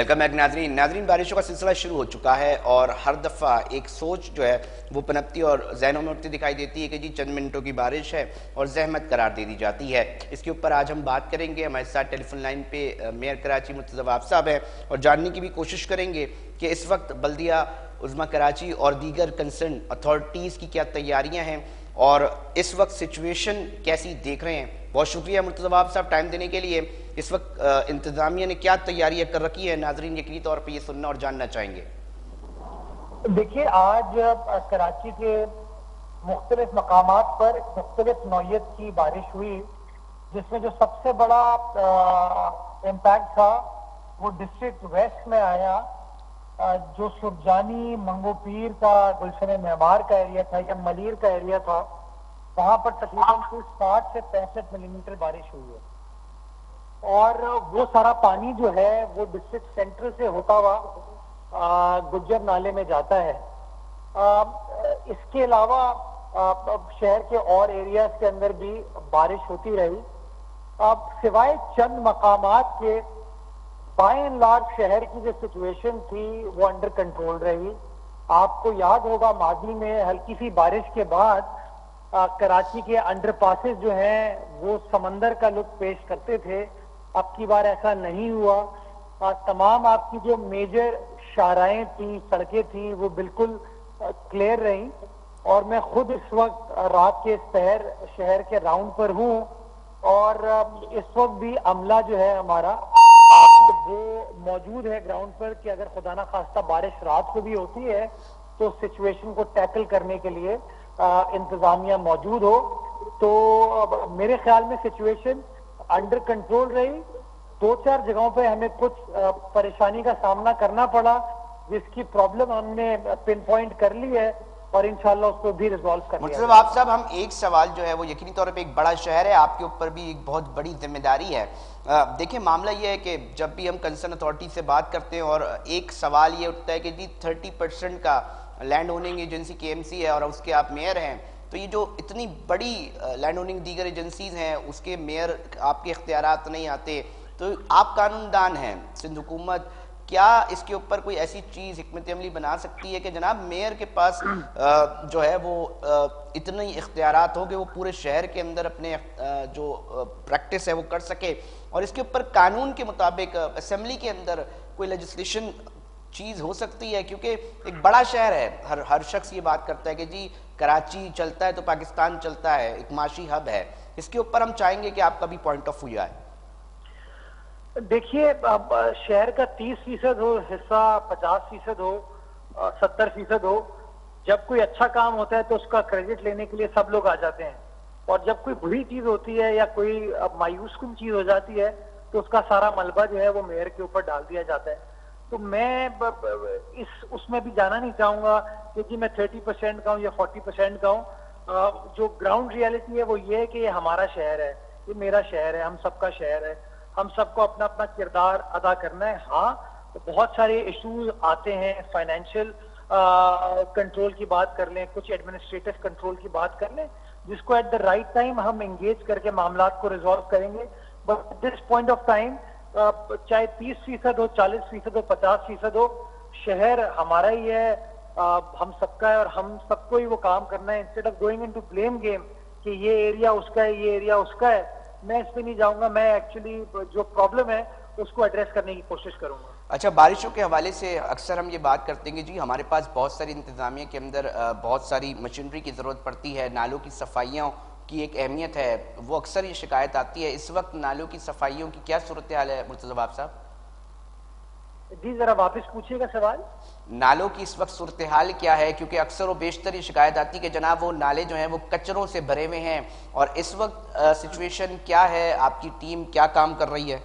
Welcome back नाजरीन। नाजरीन, बारिशों का सिलसिला शुरू हो चुका है और हर दफ़ा एक सोच जो है वो पनपती और जहनों में उठती दिखाई देती है कि जी चंद मिनटों की बारिश है और जहमत करार दे दी जाती है। इसके ऊपर आज हम बात करेंगे। हमारे साथ टेलीफोन लाइन पे मेयर कराची मुर्तज़ा वाफ साहब हैं और जानने की भी कोशिश करेंगे कि इस वक्त बल्दिया उज़्मा कराची और दीगर कंसर्न अथॉरिटीज़ की क्या तैयारियाँ हैं और इस वक्त सिचुएशन कैसी देख रहे हैं। बहुत शुक्रिया मुर्तज़ा वाफ साहब टाइम देने के लिए। इस वक्त इंतजामिया ने क्या तैयारियां कर रखी है, नाजरीन यकीनी तौर पर ये सुनना और जानना चाहेंगे। देखिए, आज कराची के मुख्तलिफ मकामात पर मुख्तलिफ नौयत की बारिश हुई, जिसमें जो सबसे बड़ा इम्पैक्ट था वो डिस्ट्रिक्ट वेस्ट में आया। जो सुरजानी मंगो पीर का गुलशन मेमार का एरिया था या मलीर का एरिया था, वहां पर तकरीबन 60 से 65 मिलीमीटर बारिश हुई है और वो सारा पानी जो है वो डिस्ट्रिक्ट सेंटर से होता हुआ गुज्जर नाले में जाता है। इसके अलावा शहर के और एरियाज के अंदर भी बारिश होती रही। अब सिवाय चंद मकामात के बाय एंड लार्ज शहर की जो सिचुएशन थी वो अंडर कंट्रोल रही। आपको याद होगा मादी में हल्की सी बारिश के बाद कराची के अंडरपासेस जो हैं वो समंदर का लुक पेश करते थे। अब की बार ऐसा नहीं हुआ। तमाम आपकी जो मेजर शाहराएं थी, सड़कें थी, वो बिल्कुल क्लियर रही और मैं खुद इस वक्त रात के पहर शहर के राउंड पर हूँ और इस वक्त भी अमला जो है हमारा वो मौजूद है ग्राउंड पर कि अगर खुदा ना खास्ता बारिश रात को भी होती है तो सिचुएशन को टैकल करने के लिए इंतजामिया मौजूद हो। तो मेरे ख्याल में सिचुएशन अंडर कंट्रोल रही। 2-4 जगहों पे हमें कुछ परेशानी का सामना करना पड़ा, जिसकी प्रॉब्लम हमने पिन पॉइंट कर ली है और इंशाल्लाह उसको भी रिजॉल्व कर लिया। मतलब आप साहब, हम एक सवाल जो है वो यकीनी तौर पे एक बड़ा शहर है, आपके ऊपर भी एक बहुत बड़ी जिम्मेदारी है। देखिए, मामला ये है कि जब भी हम कंसर्न अथॉरिटी से बात करते हैं और एक सवाल ये उठता है कि जी 30% का लैंड ओनिंग एजेंसी KMC है और उसके आप मेयर हैं, तो ये जो इतनी बड़ी लैंड ओनिंग दीगर एजेंसीज हैं उसके मेयर आपके इख्तियारात नहीं आते, तो आप कानूनदान हैं, सिंध हुकूमत क्या इसके ऊपर कोई ऐसी चीज़ हिकमत अमली बना सकती है कि जनाब मेयर के पास जो है वो इतने इख्तियारात हो कि वो पूरे शहर के अंदर अपने जो प्रैक्टिस है वो कर सके और इसके ऊपर कानून के मुताबिक असेंबली के अंदर कोई लेजिस्लेशन चीज़ हो सकती है? क्योंकि एक बड़ा शहर है, हर शख्स ये बात करता है कि जी कराची चलता है तो पाकिस्तान चलता है, एक माशी हब है। इसके ऊपर हम चाहेंगे कि आपका भी पॉइंट ऑफ व्यू आए। देखिए, अब शहर का 30% हो हिस्सा, 50% हो, 70% हो, जब कोई अच्छा काम होता है तो उसका क्रेडिट लेने के लिए सब लोग आ जाते हैं और जब कोई बुरी चीज होती है या कोई मायूस कुन चीज हो जाती है तो उसका सारा मलबा जो है वो मेयर के ऊपर डाल दिया जाता है। तो मैं उसमें भी जाना नहीं चाहूंगा कि जी मैं 30% का हूँ या 40% का हूँ। जो ग्राउंड रियलिटी है वो ये है कि ये हमारा शहर है, ये मेरा शहर है, हम सबका शहर है, हम सबको अपना अपना किरदार अदा करना है। हाँ, तो बहुत सारे इश्यूज आते हैं, फाइनेंशियल कंट्रोल की बात कर लें, कुछ एडमिनिस्ट्रेटिव कंट्रोल की बात कर लें, जिसको एट द राइट टाइम हम एंगेज करके मामलात को रिजॉल्व करेंगे। But this point of time चाहे 30% हो, 40% हो, 50% हो, शहर हमारा ही है, हम सबका है और हम सबको ही वो काम करना है। Instead of going into blame game कि ये एरिया उसका है, ये एरिया उसका है, मैं इस पे नहीं जाऊंगा। मैं एक्चुअली जो प्रॉब्लम है उसको एड्रेस करने की कोशिश करूंगा। अच्छा, बारिशों के हवाले से अक्सर हम ये बात करते हैं कि जी हमारे पास बहुत सारी इंतजामिया के अंदर बहुत सारी मशीनरी की ज़रूरत पड़ती है, नालों की सफाइयों की एक अहमियत है, वो अक्सर ये शिकायत आती है। इस वक्त नालों की सफाइयों की क्या सूरत हाल है मुर्तज़ा वाफ साहब? जी जरा वापस पूछिएगा सवाल। नालों की इस वक्त सूरत हाल क्या है? क्योंकि अक्सर वो बेशतर ये शिकायत आती है कि जनाब वो नाले जो हैं वो कचरों से भरे हुए हैं और इस वक्त सिचुएशन क्या है, आपकी टीम क्या काम कर रही है?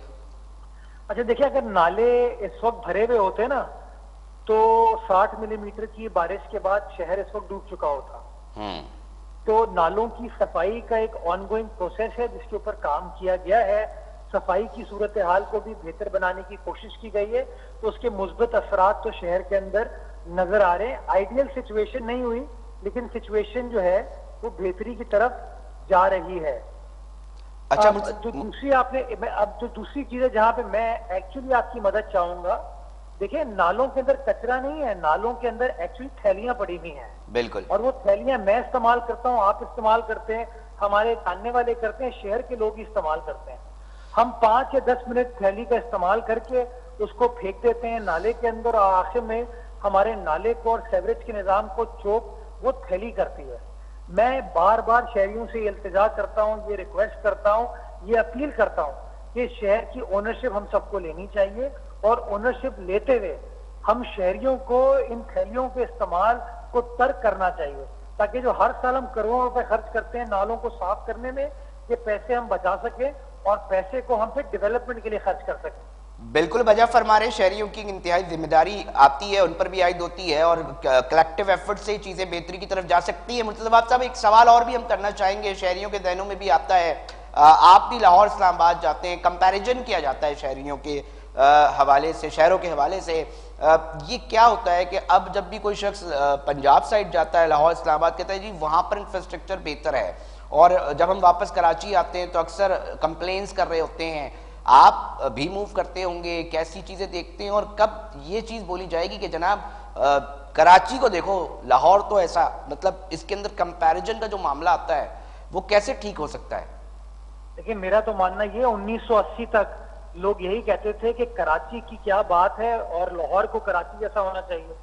अच्छा देखिए, अगर नाले इस वक्त भरे हुए होते ना तो 60 मिलीमीटर की बारिश के बाद शहर इस वक्त डूब चुका होता। तो नालों की सफाई का एक ऑनगोइंग प्रोसेस है जिसके ऊपर काम किया गया है। सफाई की सूरत हाल को भी बेहतर बनाने की कोशिश की गई है, तो उसके मुस्बत असरात तो शहर के अंदर नजर आ रहे हैं। आइडियल सिचुएशन नहीं हुई, लेकिन सिचुएशन जो है वो बेहतरी की तरफ जा रही है। अच्छा, जो दूसरी चीज है जहां पे मैं एक्चुअली आपकी मदद चाहूंगा देखिए, नालों के अंदर कचरा नहीं है, नालों के अंदर एक्चुअली थैलियां पड़ी हुई हैं। बिल्कुल। और वो थैलियां मैं इस्तेमाल करता हूँ, आप इस्तेमाल करते हैं, हमारे जानने वाले करते हैं, शहर के लोग ही इस्तेमाल करते हैं। हम 5 या 10 मिनट थैली का इस्तेमाल करके उसको फेंक देते हैं नाले के अंदर, और आखिर में हमारे नाले को और सेवरेज के निजाम को चोक वो थैली करती है। मैं बार बार शहरियों से ये इल्तिजा करता हूँ, ये रिक्वेस्ट करता हूँ, ये अपील करता हूँ कि शहर की ओनरशिप हम सबको लेनी चाहिए, और ओनरशिप लेते हुए हम शहरियों को इन थैलियों के इस्तेमाल को तर्क करना चाहिए, ताकि जो हर साल हम करोड़ों रुपए खर्च करते हैं नालों को साफ करने में, ये पैसे हम बचा सकें और पैसे को हम फिर डेवलपमेंट के लिए खर्च कर सकें। बिल्कुल वजह फरमा रहे, शहरियों की इंतहाई जिम्मेदारी आती है, उन पर भी आयद होती है, और कलेक्टिव एफर्ट से चीजें बेहतरी की तरफ जा सकती है। मुर्तज़ा साहब, एक सवाल और भी हम करना चाहेंगे, शहरियों के जहनों में भी आता है, आप भी लाहौर इस्लामाबाद जाते हैं, कंपैरिजन किया जाता है शहरियों के हवाले से, शहरों के हवाले से, ये क्या होता है कि अब जब भी कोई शख्स पंजाब साइड जाता है, लाहौर इस्लामाबाद, कहता है जी वहां पर इंफ्रास्ट्रक्चर बेहतर है, और जब हम वापस कराची आते हैं तो अक्सर कंप्लेंट्स कर रहे होते हैं। आप भी मूव करते होंगे, कैसी चीजें देखते हैं, और कब ये चीज बोली जाएगी कि जनाब कराची को देखो, लाहौर तो ऐसा, मतलब इसके अंदर कंपैरिजन का जो मामला आता है वो कैसे ठीक हो सकता है? देखिए, मेरा तो मानना ये 1980 तक लोग यही कहते थे कि कराची की क्या बात है और लाहौर को कराची जैसा होना चाहिए।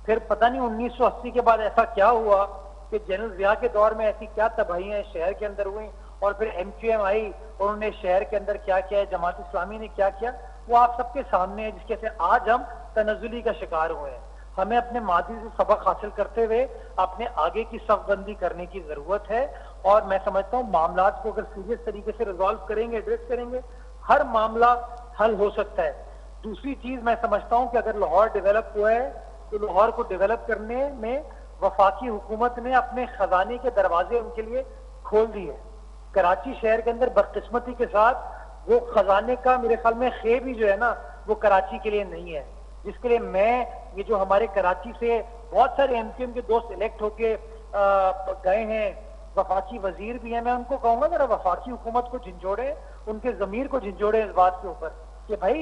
फिर पता नहीं 1980 के बाद ऐसा क्या हुआ कि जनरल जिया के दौर में ऐसी क्या तबाहियां शहर के अंदर हुई, और फिर MQM आई और उन्होंने शहर के अंदर क्या किया, जमात इस्लामी ने क्या किया, वो आप सबके सामने है, जिसके से आज हम तनज़ुली का शिकार हुए हैं। हमें अपने मादी से सबक हासिल करते हुए अपने आगे की सफबंदी करने की जरूरत है, और मैं समझता हूँ मामलात को अगर सीरियस तरीके से रिजॉल्व करेंगे, एड्रेस करेंगे, हर मामला हल हो सकता है। दूसरी चीज मैं समझता हूँ कि अगर लाहौर डेवलप हुआ है तो लाहौर को डेवलप करने में वफाकी हुकूमत ने अपने खजाने के दरवाजे उनके लिए खोल दिए। कराची शहर के अंदर बदकिस्मती के साथ वो खजाने का मेरे ख्याल में खेब ही जो है ना, वो कराची के लिए नहीं है, जिसके लिए मैं, ये जो हमारे कराची से बहुत सारे MQM के दोस्त इलेक्ट होके गए हैं, वफाकी वजीर भी हैं, मैं उनको कहूंगा जरा वफाकी हुकूमत को झंझोड़े, उनके जमीर को झंझोड़े इस बात के ऊपर कि भाई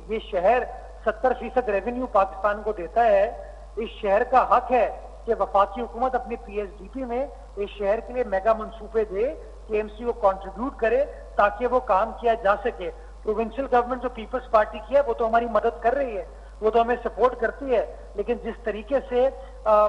ये शहर 70% रेवेन्यू पाकिस्तान को देता है, इस शहर का हक है कि वफाकी हुकूमत अपने PSDP में इस शहर के लिए मेगा मंसूबे दे, KMC को कंट्रीब्यूट करे ताकि वो काम किया जा सके। प्रोविंशियल गवर्नमेंट जो पीपल्स पार्टी की है वो तो हमारी मदद कर रही है, वो तो हमें सपोर्ट करती है, लेकिन जिस तरीके से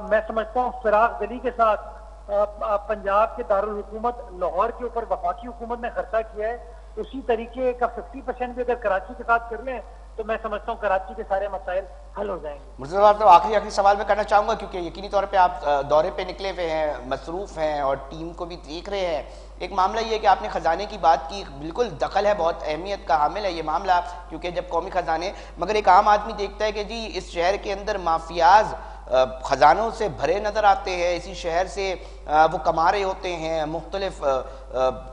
मैं समझता हूँ फिराक गली के साथ पंजाब के दारुल हुकूमत लाहौर के ऊपर वफाकी हुकूमत ने खर्चा किया है, उसी तरीके का 50% भी अगर कराची के साथ कर लें तो मैं समझता हूँ कराची के सारे मसाइल हल हो जाएंगे। मुर्तज़ा साहब, आखिरी सवाल मैं करना चाहूंगा, क्योंकि यकीनी तौर पे आप दौरे पे निकले हुए हैं, मसरूफ हैं और टीम को भी देख रहे हैं। एक मामला ये है कि आपने खजाने की बात की, बिल्कुल दखल है, बहुत अहमियत का हामिल है ये मामला, क्योंकि जब कौमी खजाने, मगर एक आम आदमी देखता है कि जी इस शहर के अंदर माफियाज खजानों से भरे नज़र आते हैं, इसी शहर से वो कमा रहे होते हैं मुख्तलिफ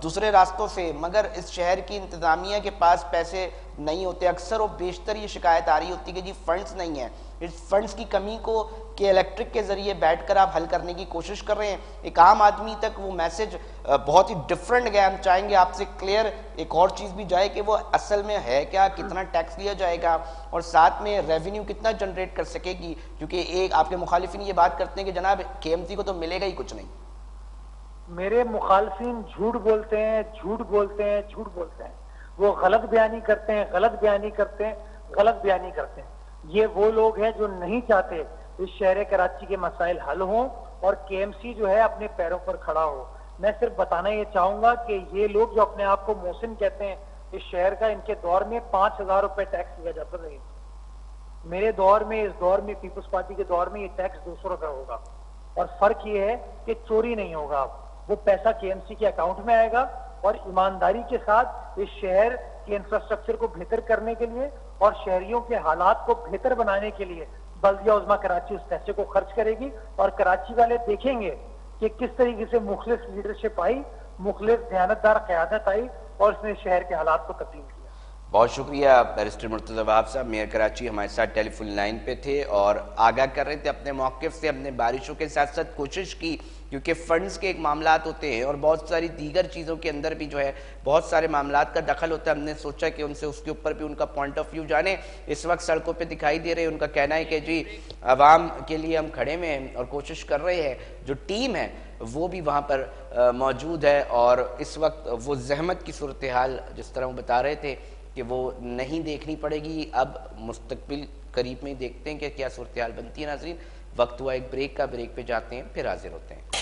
दूसरे रास्तों से, मगर इस शहर की इंतज़ामिया के पास पैसे नहीं होते। अक्सर और बेशतर ये शिकायत आ रही होती है कि जी फंड्स नहीं है, इस फंड्स की कमी को कि इलेक्ट्रिक के ज़रिए बैठकर आप हल करने की कोशिश कर रहे हैं। एक आम आदमी तक वो मैसेज बहुत ही डिफरेंट गया। हम चाहेंगे आपसे क्लियर एक और चीज़ भी जाए कि वो असल में है क्या, कितना टैक्स लिया जाएगा और साथ में रेवेन्यू कितना जनरेट कर सकेगी, क्योंकि एक आपके मुखालिफिन ये बात करते हैं कि जनाब KMC को तो मिलेगा ही कुछ नहीं। मेरे मुखालिफिन झूठ बोलते हैं, झूठ बोलते हैं, झूठ बोलते हैं, वो गलत बयानी करते हैं, गलत बयानी करते हैं, गलत बयानी करते हैं। ये वो लोग हैं जो नहीं चाहते इस शहर कराची के मसाइल हल हों और KMC जो है अपने पैरों पर खड़ा हो। मैं सिर्फ बताना ये चाहूंगा कि ये लोग जो अपने आप को मोहसिन कहते हैं, इस शहर का इनके दौर में 5,000 रुपए टैक्स लिया जाता था। मेरे दौर में, इस दौर में, पीपल्स पार्टी के दौर में ये टैक्स 200 रुपए होगा, और फर्क ये है कि चोरी नहीं होगा, वो पैसा KMC के अकाउंट में आएगा और ईमानदारी के साथ इस शहर के इंफ्रास्ट्रक्चर को बेहतर करने के लिए और शहरियों के हालात को बेहतर बनाने के लिए बल्दिया उज़्मा कराची उस पैसे को खर्च करेगी, और कराची वाले देखेंगे कि किस तरीके से मुखलिस लीडरशिप आई, मुखलिस दयानतदार क़यादत आई और उसने शहर के हालात को तब्दील किया। बहुत शुक्रिया बैरिस्टर मुर्तज़ा वहाब साहब, मेयर कराची हमारे साथ टेलीफोन लाइन पे थे और आगाह कर रहे थे अपने मौक़िफ़ से। हमने बारिशों के साथ साथ कोशिश की, क्योंकि फ़ंड्स के एक मामलात होते हैं और बहुत सारी दीगर चीज़ों के अंदर भी जो है बहुत सारे मामलात का दखल होता है। हमने सोचा कि उनसे उसके ऊपर भी उनका पॉइंट ऑफ व्यू जाने। इस वक्त सड़कों पे दिखाई दे रहे हैं, उनका कहना है कि जी आवाम के लिए हम खड़े में हैं और कोशिश कर रहे हैं। जो टीम है वो भी वहाँ पर मौजूद है और इस वक्त वो जहमत की सूरत हाल जिस तरह वो बता रहे थे कि वो नहीं देखनी पड़ेगी। अब मुस्तकबिल करीब में देखते हैं कि क्या सूरत हाल बनती है। नाज़रीन, वक्त हुआ एक ब्रेक का, ब्रेक पे जाते हैं, फिर हाजिर होते हैं।